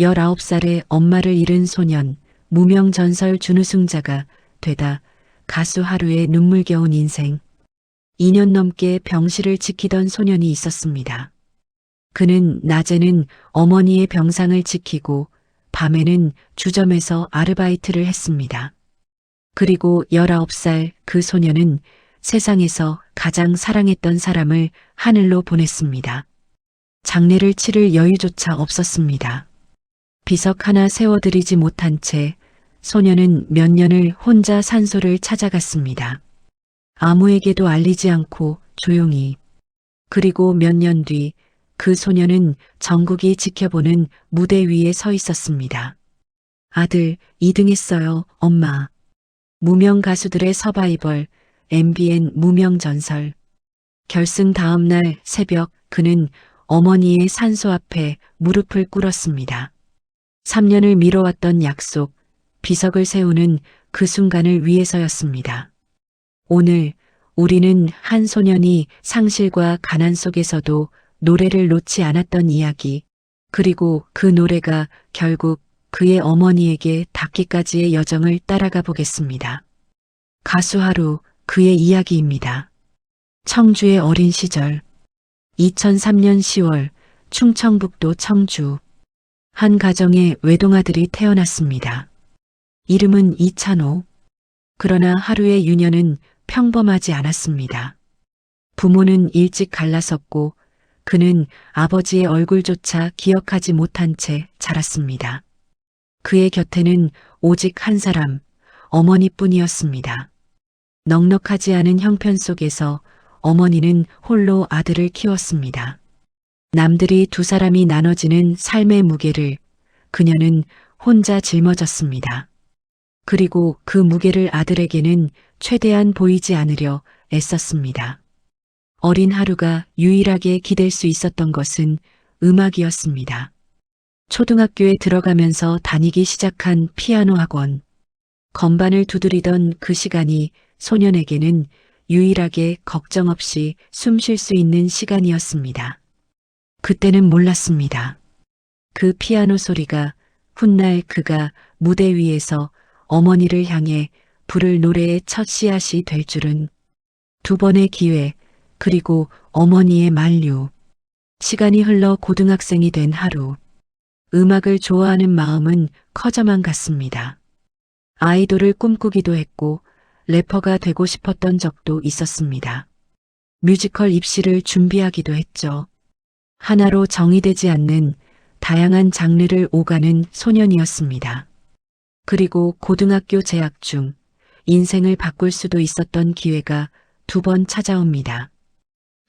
19살에 엄마를 잃은 소년, 무명 전설 준우승자가 되다 가수 하루의 눈물겨운 인생. 2년 넘게 병실을 지키던 소년이 있었습니다. 그는 낮에는 어머니의 병상을 지키고 밤에는 주점에서 아르바이트를 했습니다. 그리고 19살 그 소년은 세상에서 가장 사랑했던 사람을 하늘로 보냈습니다. 장례를 치를 여유조차 없었습니다. 비석 하나 세워드리지 못한 채 소년은 몇 년을 혼자 산소를 찾아갔습니다. 아무에게도 알리지 않고 조용히. 그리고 몇 년 뒤 그 소년은 전국이 지켜보는 무대 위에 서 있었습니다. 아들, 2등 했어요, 엄마. 무명 가수들의 서바이벌, MBN 무명 전설. 결승 다음 날 새벽 그는 어머니의 산소 앞에 무릎을 꿇었습니다. 3년을 미뤄왔던 약속, 비석을 세우는 그 순간을 위해서였습니다. 오늘 우리는 한 소년이 상실과 가난 속에서도 노래를 놓지 않았던 이야기, 그리고 그 노래가 결국 그의 어머니에게 닿기까지의 여정을 따라가 보겠습니다. 가수 하루, 그의 이야기입니다. 청주의 어린 시절. 2003년 10월 충청북도 청주. 한 가정에 외동아들이 태어났습니다. 이름은 이찬호. 그러나 하루의 유년은 평범하지 않았습니다. 부모는 일찍 갈라섰고 그는 아버지의 얼굴조차 기억하지 못한 채 자랐습니다. 그의 곁에는 오직 한 사람, 어머니뿐이었습니다. 넉넉하지 않은 형편 속에서 어머니는 홀로 아들을 키웠습니다. 남들이 두 사람이 나눠지는 삶의 무게를 그녀는 혼자 짊어졌습니다. 그리고 그 무게를 아들에게는 최대한 보이지 않으려 애썼습니다. 어린 하루가 유일하게 기댈 수 있었던 것은 음악이었습니다. 초등학교에 들어가면서 다니기 시작한 피아노 학원. 건반을 두드리던 그 시간이 소년에게는 유일하게 걱정 없이 숨 쉴 수 있는 시간이었습니다. 그때는 몰랐습니다. 그 피아노 소리가 훗날 그가 무대 위에서 어머니를 향해 부를 노래의 첫 씨앗이 될 줄은. 두 번의 기회, 그리고 어머니의 만류. 시간이 흘러 고등학생이 된 하루. 음악을 좋아하는 마음은 커져만 갔습니다. 아이돌을 꿈꾸기도 했고 래퍼가 되고 싶었던 적도 있었습니다. 뮤지컬 입시를 준비하기도 했죠. 하나로 정의되지 않는 다양한 장르를 오가는 소년이었습니다. 그리고 고등학교 재학 중 인생을 바꿀 수도 있었던 기회가 2번 찾아옵니다.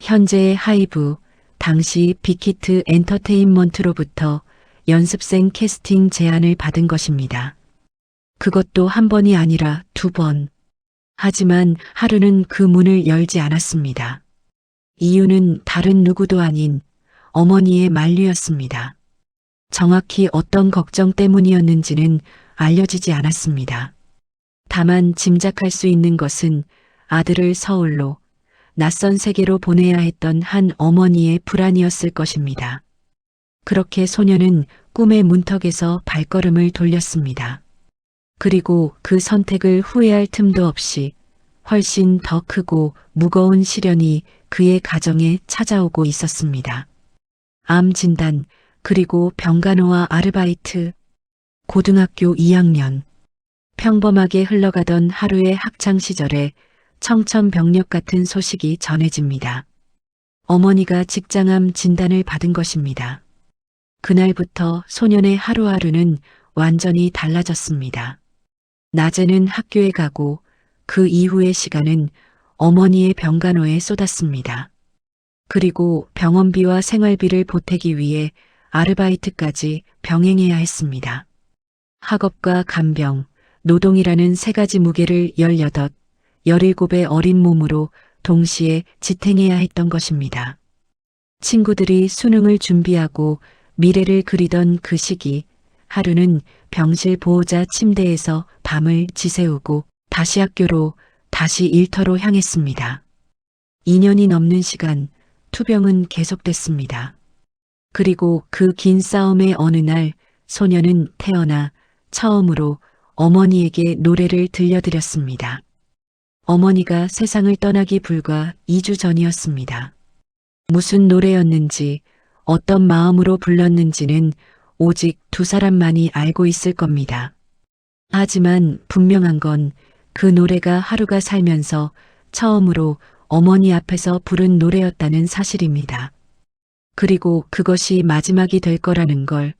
현재의 하이브, 당시 빅히트 엔터테인먼트로부터 연습생 캐스팅 제안을 받은 것입니다. 그것도 한 번이 아니라 2번. 하지만 하루는 그 문을 열지 않았습니다. 이유는 다른 누구도 아닌 어머니의 만류였습니다. 정확히 어떤 걱정 때문이었는지는 알려지지 않았습니다. 다만 짐작할 수 있는 것은 아들을 서울로, 낯선 세계로 보내야 했던 한 어머니의 불안이었을 것입니다. 그렇게 소년은 꿈의 문턱에서 발걸음을 돌렸습니다. 그리고 그 선택을 후회할 틈도 없이 훨씬 더 크고 무거운 시련이 그의 가정에 찾아오고 있었습니다. 암 진단, 그리고 병간호와 아르바이트. 고등학교 2학년. 평범하게 흘러가던 하루의 학창 시절에 청천벽력 같은 소식이 전해집니다. 어머니가 직장암 진단을 받은 것입니다. 그날부터 소년의 하루하루는 완전히 달라졌습니다. 낮에는 학교에 가고 그 이후의 시간은 어머니의 병간호에 쏟았습니다. 그리고 병원비와 생활비를 보태기 위해 아르바이트까지 병행해야 했습니다. 학업과 간병, 노동이라는 3가지 무게를 18, 17의 어린 몸으로 동시에 지탱해야 했던 것입니다. 친구들이 수능을 준비하고 미래를 그리던 그 시기, 하루는 병실 보호자 침대에서 밤을 지새우고 다시 학교로, 다시 일터로 향했습니다. 2년이 넘는 시간, 투병은 계속됐습니다. 그리고 그 긴 싸움의 어느 날 소녀는 태어나 처음으로 어머니에게 노래를 들려드렸습니다. 어머니가 세상을 떠나기 불과 2주 전이었습니다. 무슨 노래였는지 어떤 마음으로 불렀는지는 오직 두 사람만이 알고 있을 겁니다. 하지만 분명한 건 그 노래가 하루가 살면서 처음으로 어머니 앞에서 부른 노래였다는 사실입니다. 그리고 그것이 마지막이 될 거라는 걸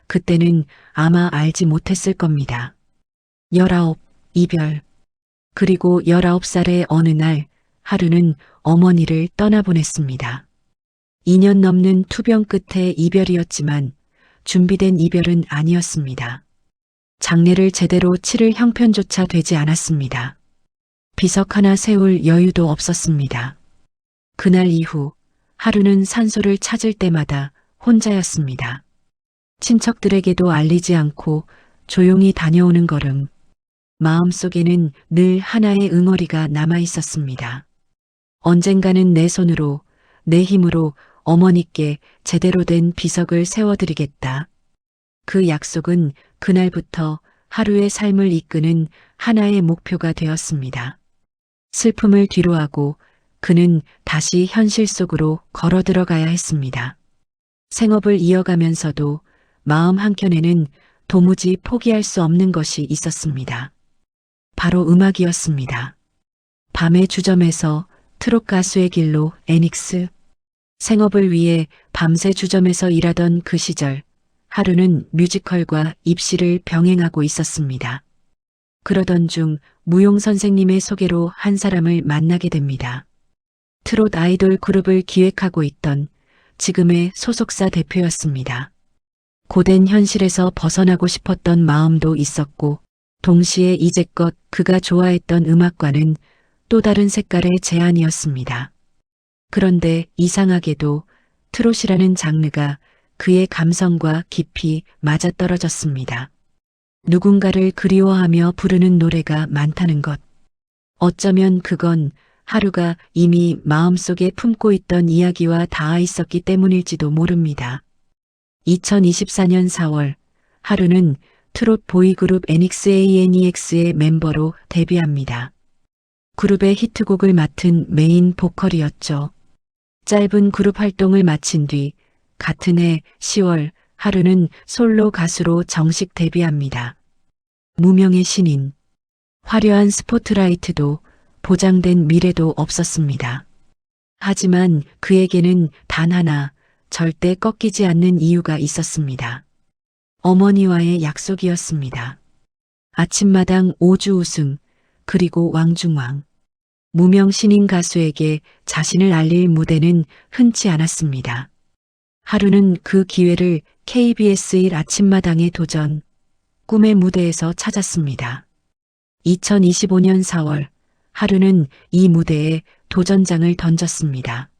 그때는 아마 알지 못했을 겁니다. 19, 이별. 그리고 19살의 어느 날 하루는 어머니를 떠나보냈습니다. 2년 넘는 투병 끝의 이별이었지만 준비된 이별은 아니었습니다. 장례를 제대로 치를 형편조차 되지 않았습니다. 비석 하나 세울 여유도 없었습니다. 그날 이후 하루는 산소를 찾을 때마다 혼자였습니다. 친척들에게도 알리지 않고 조용히 다녀오는 걸음. 마음속에는 늘 하나의 응어리가 남아 있었습니다. 언젠가는 내 손으로, 내 힘으로 어머니께 제대로 된 비석을 세워드리겠다. 그 약속은 그날부터 하루의 삶을 이끄는 하나의 목표가 되었습니다. 슬픔을 뒤로하고 그는 다시 현실 속으로 걸어 들어가야 했습니다. 생업을 이어가면서도 마음 한켠에는 도무지 포기할 수 없는 것이 있었습니다. 바로 음악이었습니다. 밤의 주점에서 트롯 가수의 길로 애닉스. 생업을 위해 밤새 주점에서 일하던 그 시절 하루는 뮤지컬과 입시를 병행하고 있었습니다. 그러던 중 무용 선생님의 소개로 한 사람을 만나게 됩니다. 트롯 아이돌 그룹을 기획하고 있던 지금의 소속사 대표였습니다. 고된 현실에서 벗어나고 싶었던 마음도 있었고 동시에 이제껏 그가 좋아했던 음악과는 또 다른 색깔의 제안이었습니다. 그런데 이상하게도 트롯이라는 장르가 그의 감성과 깊이 맞아떨어졌습니다. 누군가를 그리워하며 부르는 노래가 많다는 것. 어쩌면 그건 하루가 이미 마음속에 품고 있던 이야기와 닿아 있었기 때문일지도 모릅니다. 2024년 4월 하루는 트롯 보이그룹 NXANEX의 멤버로 데뷔합니다. 그룹의 히트곡을 맡은 메인 보컬이었죠. 짧은 그룹 활동을 마친 뒤 같은 해 10월 하루는 솔로 가수로 정식 데뷔합니다. 무명의 신인. 화려한 스포트라이트도 보장된 미래도 없었습니다. 하지만 그에게는 단 하나 절대 꺾이지 않는 이유가 있었습니다. 어머니와의 약속이었습니다. 아침마당 5주 우승, 그리고 왕중왕. 무명 신인 가수에게 자신을 알릴 무대는 흔치 않았습니다. 하루는 그 기회를 KBS 1 아침마당의 도전, 꿈의 무대에서 찾았습니다. 2025년 4월 하루는 이 무대에 도전장을 던졌습니다.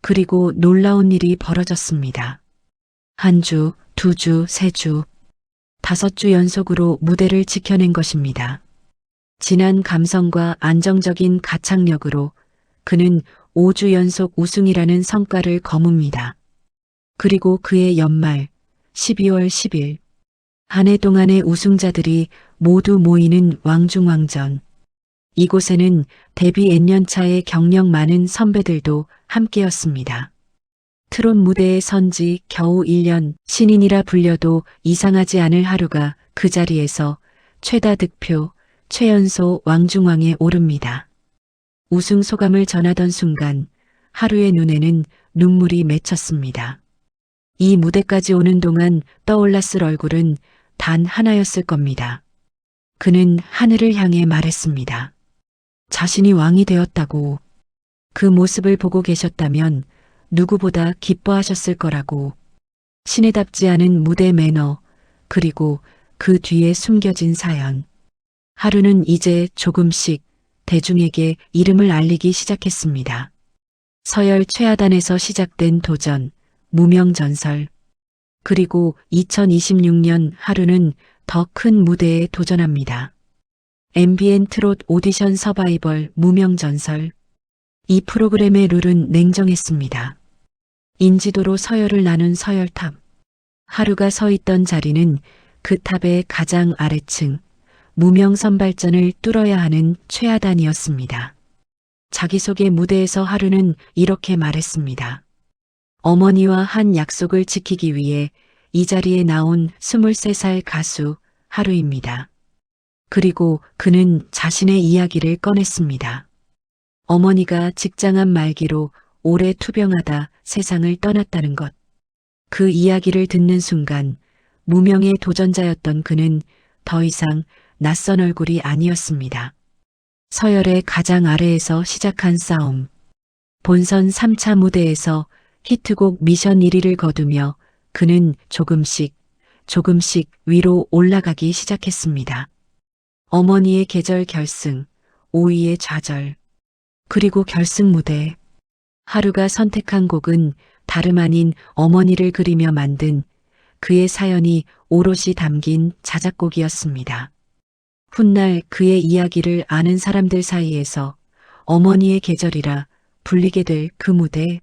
그리고 놀라운 일이 벌어졌습니다. 한 주, 두 주, 세 주, 5주 연속으로 무대를 지켜낸 것입니다. 진한 감성과 안정적인 가창력으로 그는 5주 연속 우승이라는 성과를 거뭅니다. 그리고 그의 연말 12월 10일 한 해 동안의 우승자들이 모두 모이는 왕중왕전. 이곳에는 데뷔 N년차의 경력 많은 선배들도 함께였습니다. 트롯 무대에 선 지 겨우 1년, 신인이라 불려도 이상하지 않을 하루가 그 자리에서 최다 득표, 최연소 왕중왕에 오릅니다. 우승 소감을 전하던 순간 하루의 눈에는 눈물이 맺혔습니다. 이 무대까지 오는 동안 떠올랐을 얼굴은 단 하나였을 겁니다. 그는 하늘을 향해 말했습니다. 자신이 왕이 되었다고. 그 모습을 보고 계셨다면 누구보다 기뻐하셨을 거라고. 신에답지 않은 무대 매너, 그리고 그 뒤에 숨겨진 사연. 하루는 이제 조금씩 대중에게 이름을 알리기 시작했습니다. 서열 최하단에서 시작된 도전, 무명전설. 그리고 2026년 하루는 더 큰 무대에 도전합니다. MBN 트롯 오디션 서바이벌 무명전설. 이 프로그램의 룰은 냉정했습니다. 인지도로 서열을 나눈 서열탑. 하루가 서 있던 자리는 그 탑의 가장 아래층, 무명 선발전을 뚫어야 하는 최하단이었습니다. 자기소개 무대에서 하루는 이렇게 말했습니다. 어머니와 한 약속을 지키기 위해 이 자리에 나온 23살 가수 하루입니다. 그리고 그는 자신의 이야기를 꺼냈습니다. 어머니가 직장암 말기로 오래 투병하다 세상을 떠났다는 것. 그 이야기를 듣는 순간 무명의 도전자였던 그는 더 이상 낯선 얼굴이 아니었습니다. 서열의 가장 아래에서 시작한 싸움. 본선 3차 무대에서 히트곡 미션 1위를 거두며 그는 조금씩 위로 올라가기 시작했습니다. 어머니의 계절 결승, 5위의 좌절, 그리고 결승 무대. 하루가 선택한 곡은 다름 아닌 어머니를 그리며 만든 그의 사연이 오롯이 담긴 자작곡이었습니다. 훗날 그의 이야기를 아는 사람들 사이에서 어머니의 계절이라 불리게 될 그 무대.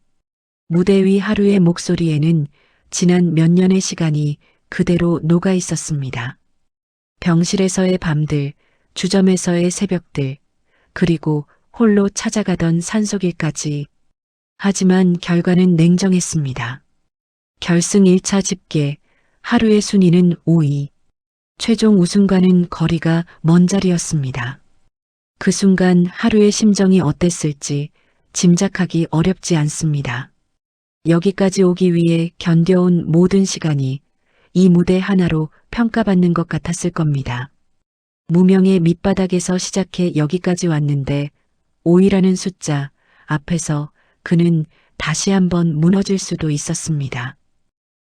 무대 위 하루의 목소리에는 지난 몇 년의 시간이 그대로 녹아 있었습니다. 병실에서의 밤들, 주점에서의 새벽들, 그리고 홀로 찾아가던 산속일까지. 하지만 결과는 냉정했습니다. 결승 1차 집계, 하루의 순위는 5위. 최종 우승과는 거리가 먼 자리였습니다. 그 순간 하루의 심정이 어땠을지 짐작하기 어렵지 않습니다. 여기까지 오기 위해 견뎌온 모든 시간이 이 무대 하나로 평가받는 것 같았을 겁니다. 무명의 밑바닥에서 시작해 여기까지 왔는데 5위라는 숫자 앞에서 그는 다시 한번 무너질 수도 있었습니다.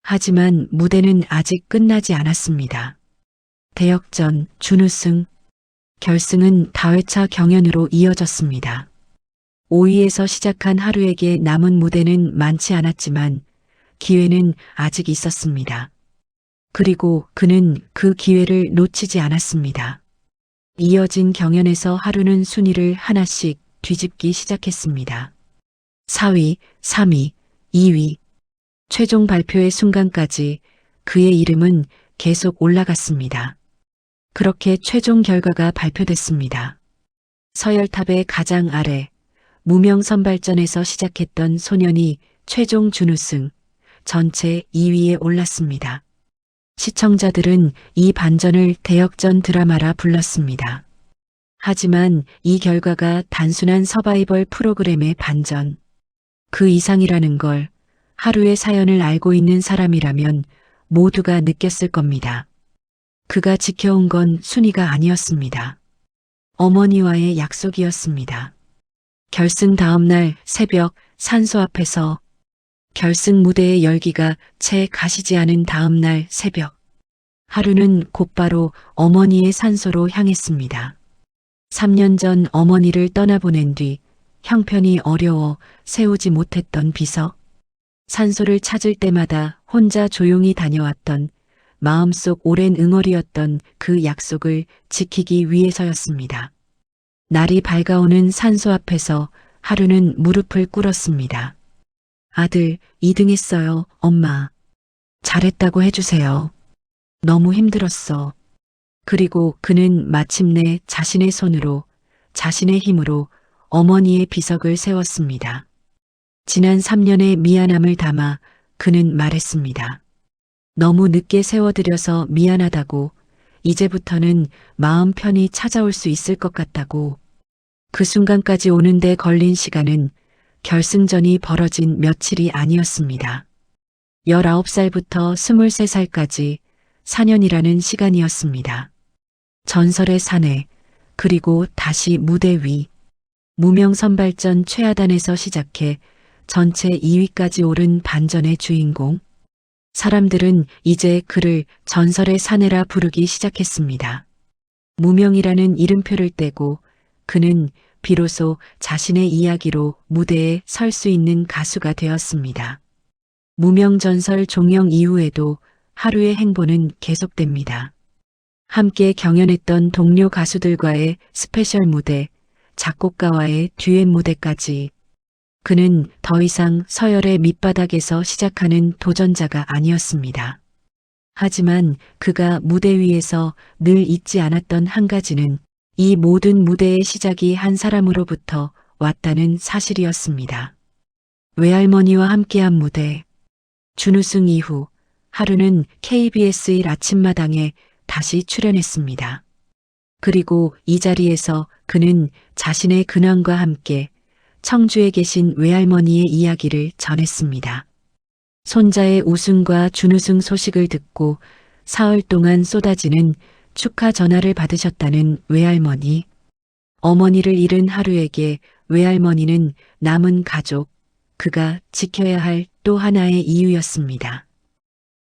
하지만 무대는 아직 끝나지 않았습니다. 대역전, 준우승, 결승은 다회차 경연으로 이어졌습니다. 5위에서 시작한 하루에게 남은 무대는 많지 않았지만 기회는 아직 있었습니다. 그리고 그는 그 기회를 놓치지 않았습니다. 이어진 경연에서 하루는 순위를 하나씩 뒤집기 시작했습니다. 4위, 3위, 2위. 최종 발표의 순간까지 그의 이름은 계속 올라갔습니다. 그렇게 최종 결과가 발표됐습니다. 서열탑의 가장 아래, 무명 선발전에서 시작했던 소년이 최종 준우승, 전체 2위에 올랐습니다. 시청자들은 이 반전을 대역전 드라마라 불렀습니다. 하지만 이 결과가 단순한 서바이벌 프로그램의 반전, 그 이상이라는 걸 하루의 사연을 알고 있는 사람이라면 모두가 느꼈을 겁니다. 그가 지켜온 건 순위가 아니었습니다. 어머니와의 약속이었습니다. 결승 다음 날 새벽 산소 앞에서 결승 무대의 열기가 채 가시지 않은 다음 날 새벽. 하루는 곧바로 어머니의 산소로 향했습니다. 3년 전 어머니를 떠나보낸 뒤 형편이 어려워 세우지 못했던 비석. 산소를 찾을 때마다 혼자 조용히 다녀왔던 마음속 오랜 응어리였던 그 약속을 지키기 위해서였습니다. 날이 밝아오는 산소 앞에서 하루는 무릎을 꿇었습니다. 아들, 2등 했어요, 엄마. 잘했다고 해주세요. 너무 힘들었어. 그리고 그는 마침내 자신의 손으로, 자신의 힘으로 어머니의 비석을 세웠습니다. 지난 3년의 미안함을 담아 그는 말했습니다. 너무 늦게 세워드려서 미안하다고, 이제부터는 마음 편히 찾아올 수 있을 것 같다고. 그 순간까지 오는데 걸린 시간은 결승전이 벌어진 며칠이 아니었습니다. 19살부터 23살까지 4년이라는 시간이었습니다. 전설의 사내, 그리고 다시 무대 위. 무명 선발전 최하단에서 시작해 전체 2위까지 오른 반전의 주인공. 사람들은 이제 그를 전설의 사내라 부르기 시작했습니다. 무명이라는 이름표를 떼고 그는 비로소 자신의 이야기로 무대에 설 수 있는 가수가 되었습니다. 무명 전설 종영 이후에도 하루의 행보는 계속됩니다. 함께 경연했던 동료 가수들과의 스페셜 무대, 작곡가와의 듀엣 무대까지. 그는 더 이상 서열의 밑바닥에서 시작하는 도전자가 아니었습니다. 하지만 그가 무대 위에서 늘 잊지 않았던 한 가지는 이 모든 무대의 시작이 한 사람으로부터 왔다는 사실이었습니다. 외할머니와 함께한 무대. 준우승 이후 하루는 KBS 1 아침마당에 다시 출연했습니다. 그리고 이 자리에서 그는 자신의 근황과 함께 청주에 계신 외할머니의 이야기를 전했습니다. 손자의 우승과 준우승 소식을 듣고 사흘 동안 쏟아지는 축하 전화를 받으셨다는 외할머니. 어머니를 잃은 하루에게 외할머니는 남은 가족, 그가 지켜야 할 또 하나의 이유였습니다.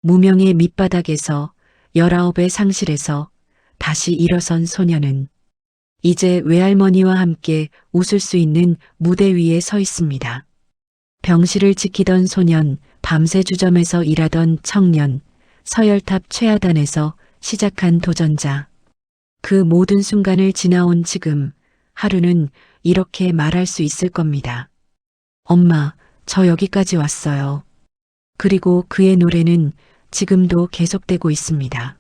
무명의 밑바닥에서 19의 상실에서 다시 일어선 소녀는 이제 외할머니와 함께 웃을 수 있는 무대 위에 서 있습니다. 병실을 지키던 소년, 밤새 주점에서 일하던 청년, 서열탑 최하단에서 시작한 도전자. 그 모든 순간을 지나온 지금 하루는 이렇게 말할 수 있을 겁니다. 엄마, 저 여기까지 왔어요. 그리고 그의 노래는 지금도 계속되고 있습니다.